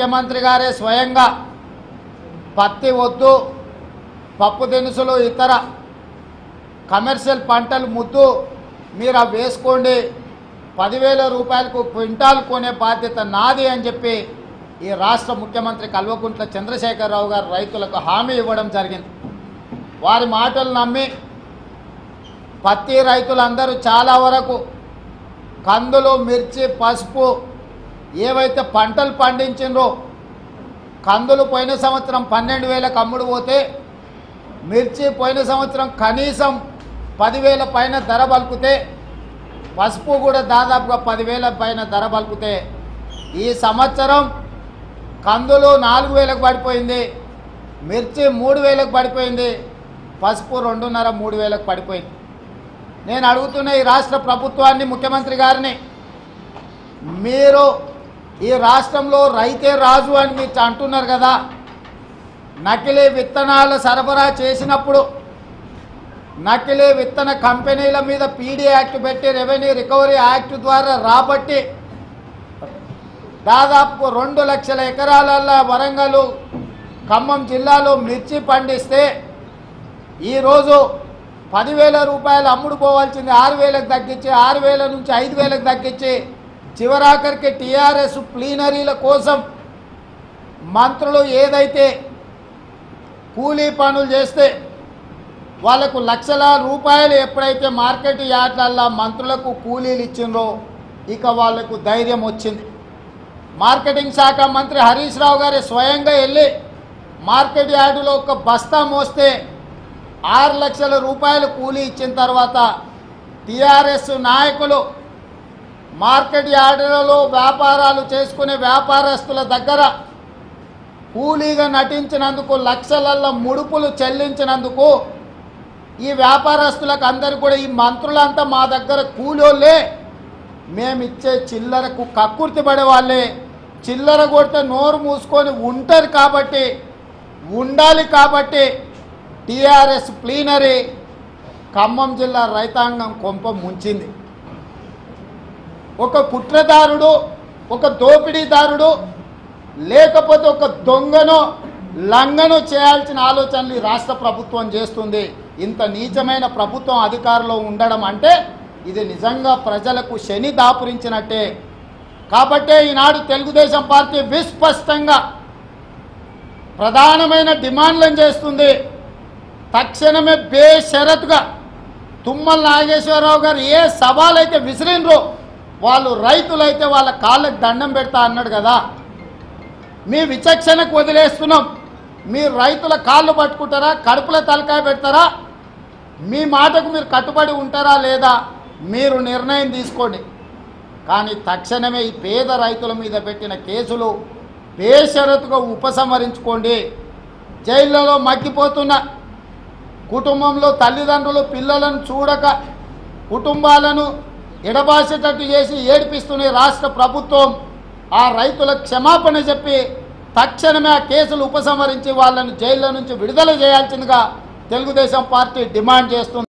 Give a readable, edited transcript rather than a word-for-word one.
ముఖ్యమంత్రి గారే స్వయంగా పత్తి వద్దు, పప్పు దినుసులు, ఇతర కమర్షియల్ పంటలు ముద్దు, మీరు అవి వేసుకోండి, 10,000 రూపాయలకు క్వింటాల్ కొనే బాధ్యత నాది అని చెప్పి ఈ రాష్ట్ర ముఖ్యమంత్రి కల్వకుంట్ల చంద్రశేఖరరావు గారు రైతులకు హామీ ఇవ్వడం జరిగింది. వారి మాటలు నమ్మి పత్తి రైతులందరూ చాలా వరకు కందులు, మిర్చి, పసుపు ఏవైతే పంటలు పండించిండ్రో, కందులు పోయిన సంవత్సరం 12,000కు అమ్ముడు పోతే మిర్చి పోయిన సంవత్సరం కనీసం 10,000 పైన ధర పలుకుతే, పసుపు కూడా దాదాపుగా 10,000 పైన ధర పలుకుతే, ఈ సంవత్సరం కందులు 4,000కు పడిపోయింది, మిర్చి 3,000కు పడిపోయింది, పసుపు 2,500-3,000కు పడిపోయింది. నేను అడుగుతున్న ఈ రాష్ట్ర ప్రభుత్వాన్ని, ముఖ్యమంత్రి గారిని, మీరు ఈ రాష్ట్రంలో రైతే రాజు అని మీరు అంటున్నారు కదా, నకిలీ విత్తనాల సరఫరా చేసినప్పుడు నకిలీ విత్తన కంపెనీల మీద పీడీ యాక్ట్ పెట్టి రెవెన్యూ రికవరీ యాక్ట్ ద్వారా రాబట్టి దాదాపు 2 లక్షల ఎకరాలలో వరంగల్, ఖమ్మం జిల్లాలో మిర్చి పండిస్తే ఈరోజు 10,000 రూపాయలు అమ్ముడు పోవాల్సింది 6,000కు తగ్గించి, 6,000 నుంచి 5,000కు తగ్గించి, చివరాఖరికి టీఆర్ఎస్ ప్లీనరీల కోసం మంత్రులు ఏదైతే కూలీ పనులు చేస్తే వాళ్లకు లక్షల రూపాయలు ఎప్పుడైతే మార్కెట్ యార్డ్లల్లో మంత్రులకు కూలీలు ఇచ్చిండ్రో ఇక వాళ్లకు ధైర్యం వచ్చింది. మార్కెటింగ్ శాఖ మంత్రి హరీష్ రావు గారు స్వయంగా వెళ్ళి మార్కెట్ యార్డులో ఒక బస్తా మోస్తే 6 లక్షల రూపాయలు కూలీ ఇచ్చిన తర్వాత టీఆర్ఎస్ నాయకులు మార్కెట్ యార్డులలో వ్యాపారాలు చేసుకునే వ్యాపారస్తుల దగ్గర కూలీగా నటించినందుకు, లక్షలలో ముడుపులు చెల్లించినందుకు ఈ వ్యాపారస్తులకు అందరూ కూడా ఈ మంత్రులంతా మా దగ్గర కూలోళ్ళే, మేమిచ్చే చిల్లరకు కక్కుర్తి పడే వాళ్ళే, చిల్లర కొడితే నోరు మూసుకొని ఉంటారు కాబట్టి, ఉండాలి కాబట్టి టీఆర్ఎస్ ప్లీనరీ ఖమ్మం జిల్లా రైతాంగం కొంప ముంచింది. ఒక కుట్రదారుడు, ఒక దోపిడీదారుడు, లేకపోతే ఒక దొంగను, లంగను చేయాల్సిన ఆలోచనలు ఈ రాష్ట్ర ప్రభుత్వం చేస్తుంది. ఇంత నీచమైన ప్రభుత్వం అధికారంలో ఉండడం అంటే ఇది నిజంగా ప్రజలకు శని దాపురించినట్టే. కాబట్టే ఈనాడు తెలుగుదేశం పార్టీ విస్పష్టంగా ప్రధానమైన డిమాండ్లను చేస్తుంది. తక్షణమే బేషరతుగా తుమ్మల నాగేశ్వరరావు గారు ఏ సవాలైతే విసిరినరో వాళ్ళు రైతులైతే వాళ్ళ కాళ్ళకు దండం పెడతా అన్నాడు కదా, మీ విచక్షణకు వదిలేస్తున్నాం. మీరు రైతుల కాళ్ళు పట్టుకుంటారా, కడుపుల తలకాయ పెడతారా, మీ మాటకు మీరు కట్టుబడి ఉంటారా లేదా మీరు నిర్ణయం తీసుకోండి. కానీ తక్షణమే ఈ పేద రైతుల మీద పెట్టిన కేసులు బేషరతుగా ఉపసంహరించుకోండి. జైళ్లలో మగ్గిపోతున్న కుటుంబంలో తల్లిదండ్రులు పిల్లలను చూడక కుటుంబాలను ఎడబాసేటట్టు చేసి ఏడిపిస్తున్న రాష్ట్ర ప్రభుత్వం ఆ రైతులకు క్షమాపణ చెప్పి తక్షణమే ఆ కేసులు ఉపసంహరించి వాళ్ళను జైళ్ళ నుంచి విడుదల చేయాల్సిందిగా తెలుగుదేశం పార్టీ డిమాండ్ చేస్తుంది.